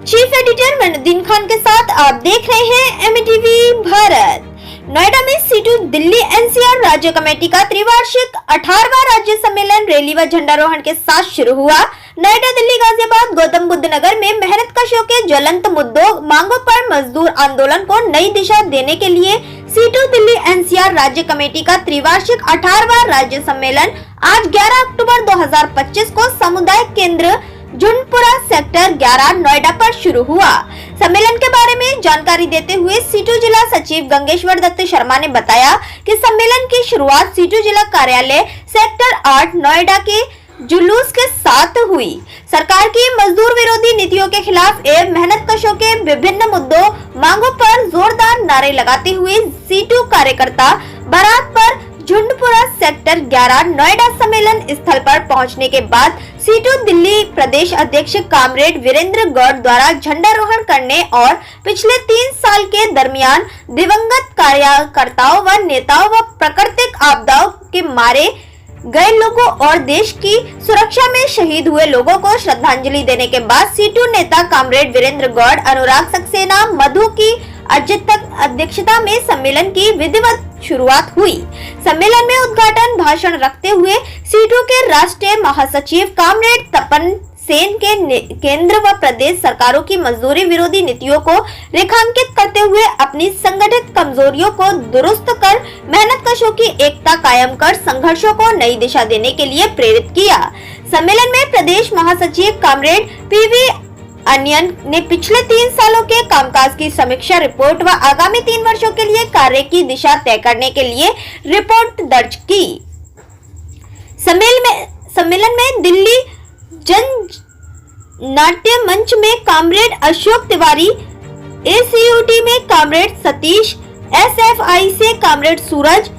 Chief editor मनुद्दीन Khan के साथ आप देख रहे हैं एमटीवी भारत। नोएडा में सीटू दिल्ली एनसीआर राज्य कमेटी का त्रिवार्षिक 18वां राज्य सम्मेलन रैली व झंडारोहण के साथ शुरू हुआ। नोएडा, दिल्ली, गाजियाबाद, गौतम बुद्ध नगर में मेहनतकशों के ज्वलंत मुद्दों मांगों पर मजदूर आंदोलन को नई दिशा देने के लिए सीटू दिल्ली एनसीआर राज्य कमेटी का त्रिवार्षिक 18वां राज्य सम्मेलन आज 11 अक्टूबर 2025 को समुदाय केंद्र झुंडपुरा सेक्टर 11 नोएडा पर शुरू हुआ। सम्मेलन के बारे में जानकारी देते हुए सीटू जिला सचिव गंगेश्वर दत्त शर्मा ने बताया कि सम्मेलन की शुरुआत सीटू जिला कार्यालय सेक्टर 8 नोएडा के जुलूस के साथ हुई। सरकार की मजदूर विरोधी नीतियों के खिलाफ एवं मेहनतकशों के विभिन्न मुद्दों मांगों पर जोरदार नारे लगाते हुए सीटू कार्यकर्ता बारात पर झुंडपुरा सेक्टर 11 नोएडा सम्मेलन स्थल पर पहुंचने के बाद सीटू दिल्ली प्रदेश अध्यक्ष कामरेड वीरेंद्र गौड़ द्वारा झंडारोहण करने और पिछले 3 साल के दरमियान दिवंगत कार्यकर्ताओं व नेताओं व प्राकृतिक आपदाओं के मारे गए लोगों और देश की सुरक्षा में शहीद हुए लोगों को श्रद्धांजलि देने के बाद सीटू नेता कामरेड वीरेंद्र गौड़, अनुराग सक्सेना, मधु की अध्यक्षता में सम्मेलन की विधिवत शुरुआत हुई। सम्मेलन में उद्घाटन भाषण रखते हुए सीटू के राष्ट्रीय महासचिव कामरेड तपन सेन के केंद्र व प्रदेश सरकारों की मजदूरी विरोधी नीतियों को रेखांकित करते हुए अपनी संगठित कमजोरियों को दुरुस्त कर मेहनतकशों की एकता कायम कर संघर्षों को नई दिशा देने के लिए प्रेरित किया। सम्मेलन में प्रदेश महासचिव कामरेड पीवी अनियन ने पिछले 3 सालों के कामकाज की समीक्षा रिपोर्ट व आगामी 3 वर्षों के लिए कार्य की दिशा तय करने के लिए रिपोर्ट दर्ज की। सम्मेलन में दिल्ली जन नाट्य मंच में कामरेड अशोक तिवारी, एसीयूटी में कामरेड सतीश, एसएफआई से कामरेड सूरज,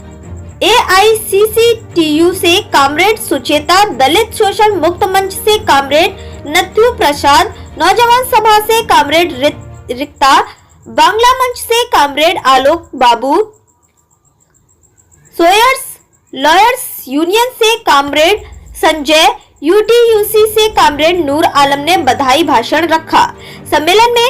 एआईसीसीटीयू से कामरेड सुचेता, दलित शोषण मुक्त मंच से कामरेड नथु प्रसाद, नौजवान सभा से कामरेड रिक्ता, बांग्ला मंच से कामरेड आलोक बाबू, सोयर्स लॉयर्स यूनियन से कामरेड संजय, यूटीयूसी से कामरेड नूर आलम ने बधाई भाषण रखा। सम्मेलन में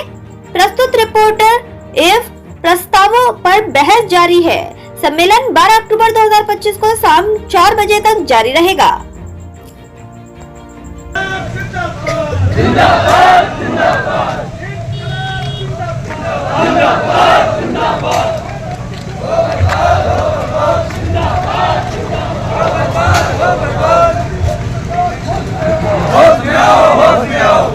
प्रस्तुत रिपोर्टर एवं प्रस्तावों पर बहस जारी है। सम्मेलन 12 अक्टूबर 2025 को शाम 4 बजे तक जारी रहेगा। जिंदाबाद, जिंदाबाद, जिंदाबाद, जिंदाबाद, जिंदाबाद,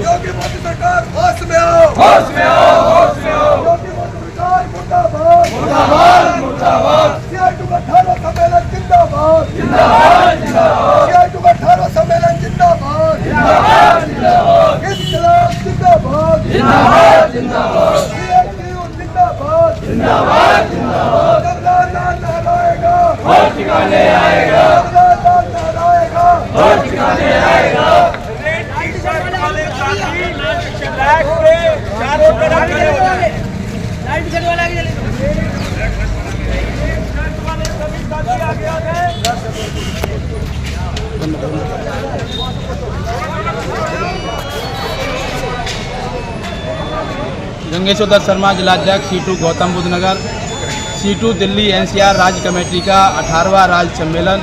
योगी मोदी सरकार होश में आओ, होश में आओ, होश में आओ, योगी मोदी सरकार मुर्दाबाद, मुर्दाबाद, मुर्दाबाद, सीआईटू का 18वां सम्मेलन जिंदाबाद, जिंदाबाद, जिंदाबाद, सीआईटू का 18वां सम्मेलन जिंदाबाद, जिंदाबाद, जिंदाबाद, इस्लाम जिंदाबाद, जिंदाबाद, जिंदाबाद, सीआईटू जिंदाबाद, जिंदाबाद, जिंदाबाद, जबरदस्त लहराएगा, होश ठिकाने आएगा, जबरदस्त लहराएगा, होश ठिकाने आएगा। चारों तरफ गंगेश्वर दत्त शर्मा, जिलाध्यक्ष सीटू गौतम बुद्ध नगर। सीटू दिल्ली एनसीआर राज्य कमेटी का 18वां राज्य सम्मेलन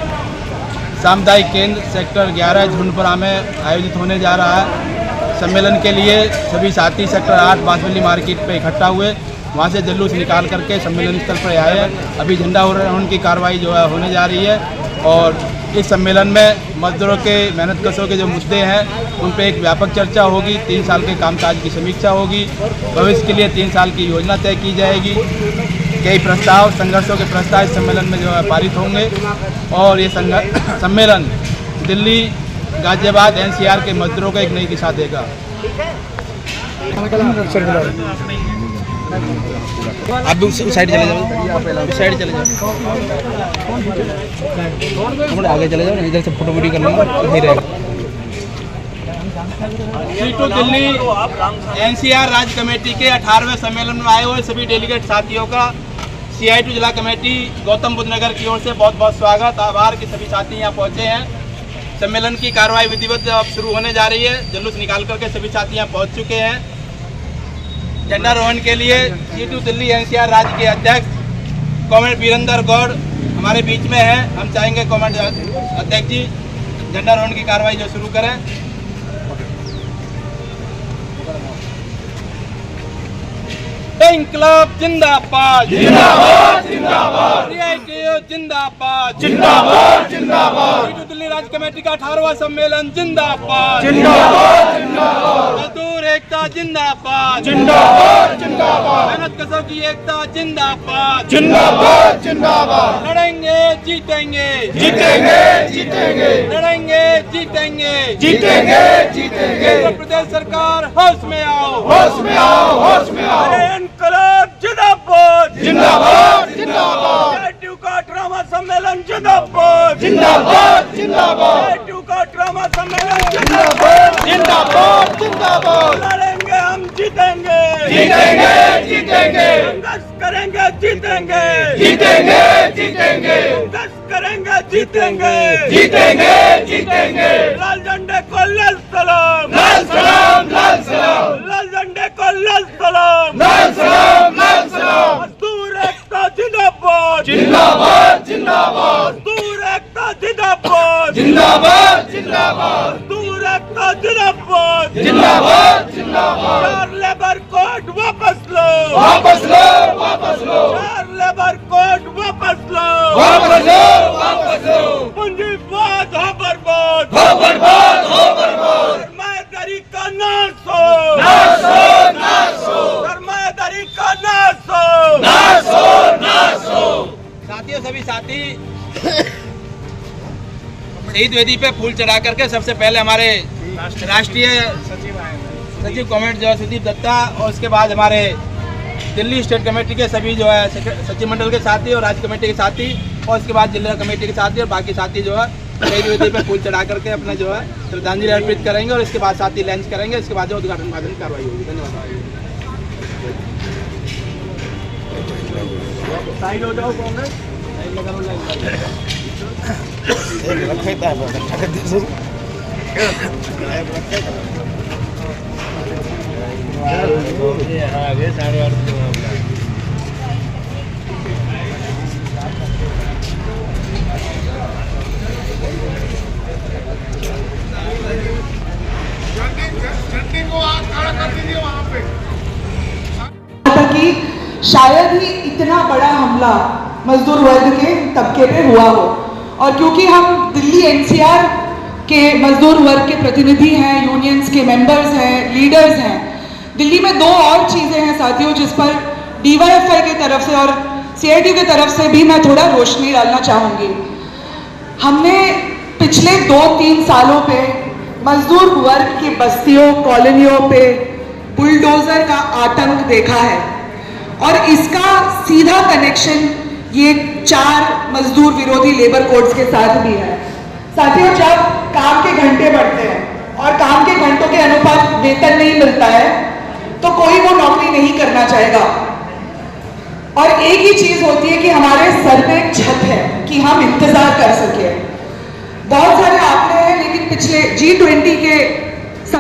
सामुदायिक केंद्र सेक्टर 11 झुंडपुरा में आयोजित होने जा रहा है। सम्मेलन के लिए सभी साथी सेक्टर 8 बांसवली मार्केट पे इकट्ठा हुए, वहाँ से जुलूस निकाल करके सम्मेलन स्थल पर आए हैं। अभी झंडारोहण की कार्रवाई जो है होने जा रही है और इस सम्मेलन में मजदूरों के मेहनतकशों के जो मुद्दे हैं उन पर एक व्यापक चर्चा होगी। 3 साल के कामकाज की समीक्षा होगी, भविष्य के लिए 3 साल की योजना तय की जाएगी। कई प्रस्ताव, संघर्षों के प्रस्ताव इस सम्मेलन में जो है पारित होंगे और ये सम्मेलन दिल्ली, गाजियाबाद, एनसीआर के मजदूरों को एक नई दिशा देगा। आप उस साइड चले जाओ, उस साइड चले जाओ, थोड़ा आगे चले जाओ, इधर से फोटो वीडियो कर लेंगे, सही रहेगा। सीटू दिल्ली एनसीआर राज्य कमेटी के 18वें सम्मेलन में आए हुए सभी डेलीगेट साथियों का सीआईटू जिला कमेटी गौतम बुद्ध नगर की ओर से बहुत बहुत स्वागत, आभार कि सभी साथी यहाँ पहुँचे हैं। सम्मेलन की कार्रवाई विधिवत अब शुरू होने जा रही है। जुलूस निकाल करके सभी साथी यहाँ पहुँच चुके हैं। झंडारोहण के लिए सीटू दिल्ली एनसीआर राज्य के अध्यक्ष कॉमरेड वीरेंद्र गौड़ हमारे बीच में है। हम चाहेंगे कॉमरेड अध्यक्ष जी झंडारोहण की कार्रवाई जो शुरू करें। इंकलाब जिंदाबाद जिंदाबाद जिंदाबाद, जिंदाबाद जिंदाबाद जिंदाबाद, सीटू दिल्ली राज्य कमेटी का 18वां सम्मेलन जिंदाबाद जिंदाबाद जिंदाबाद, मजदूर एकता जिंदाबाद जिंदाबाद जिंदाबाद, मेहनत कशों की एकता जिंदाबाद जिंदाबाद जिंदाबाद, लड़ेंगे जीतेंगे जीतेंगे जीतेंगे, लड़ेंगे जीतेंगे जीतेंगे जीतेंगे, उत्तर प्रदेश सरकार होश में आओ होश में आओ होश में आओ, इंकलाब जिंदाबाद जिंदाबाद जिंदाबाद, सीटू का ड्रामा सम्मेलन जिंदाबाद जिंदाबाद जिंदाबाद, सीटू का ड्रामा सम्मेलन जिंदाबाद जिंदाबाद जिंदाबाद, लड़ेंगे हम जीतेंगे जीतेंगे जीतेंगे, संघर्ष करेंगे जीतेंगे जीतेंगे जीतेंगे, संघर्ष करेंगे जीतेंगे जीतेंगे जीतेंगे, लाल झंडे को लाल सलाम लाल सलाम लाल सलाम, लाल झंडे को लाल सलाम लाल सलाम लाल सलाम, मजदूर एकता जिंदाबाद जिंदाबाद जिंदाबाद, मजदूर एकता जिंदाबाद जिंदाबाद जिंदाबाद, मजदूर एकता जिंदाबाद जिंदाबाद जिंदाबाद, चार लेबर कोड वापस लो वापस लो वापस लो, चार लेबर कोड वापस लो वापस लो वापस लो, पूंजीवाद हो बर्बाद हो बर्बाद हो बर्बाद, सरमायादारी का नाश हो नाश हो नाश हो, सरमायादारी का नाश हो नाश हो नाश हो। साथियों सभी साथी शहीद वेदी पे फूल चढ़ा करके सबसे पहले हमारे राष्ट्रीय सचिव कमेटी जो है सुदीप दत्ता, और उसके बाद हमारे दिल्ली स्टेट कमेटी के सभी जो है सचिव मंडल के साथी और राज्य कमेटी के साथी, और उसके बाद जिला कमेटी के साथी और बाकी साथी जो है शहीद वेदी पे फूल चढ़ा करके अपना जो है श्रद्धांजलि अर्पित करेंगे, और इसके बाद साथी लंच करेंगे। इसके बाद जो उद्घाटन कार्रवाई होगी। धन्यवाद। साइड हो जाओ कांग्रेस, साइड लगा लो आगे साढ़े 8 कि शायद ही इतना बड़ा हमला मजदूर वर्ग के तबके पे हुआ हो, और क्योंकि हम दिल्ली एनसीआर के मजदूर वर्ग के प्रतिनिधि हैं, यूनियंस के मेंबर्स हैं, लीडर्स हैं, दिल्ली में दो और चीज़ें हैं साथियों जिस पर डीवाईएफआई की तरफ से और सीआईटी की तरफ से भी मैं थोड़ा रोशनी डालना चाहूँगी। हमने पिछले 2-3 सालों पे मजदूर वर्ग की बस्तियों कॉलोनियों पे बुलडोजर का आतंक देखा है, और इसका सीधा कनेक्शन ये 4 मजदूर विरोधी लेबर कोड्स के साथ भी है। साथियों, जब काम के घंटे बढ़ते हैं और काम के घंटों के अनुपात वेतन नहीं मिलता है तो कोई वो नौकरी नहीं करना चाहेगा, और एक ही चीज होती है कि हमारे सर पे एक छत है कि हम इंतजार कर सके। बहुत सारे आंकड़े हैं, लेकिन पिछले G20 के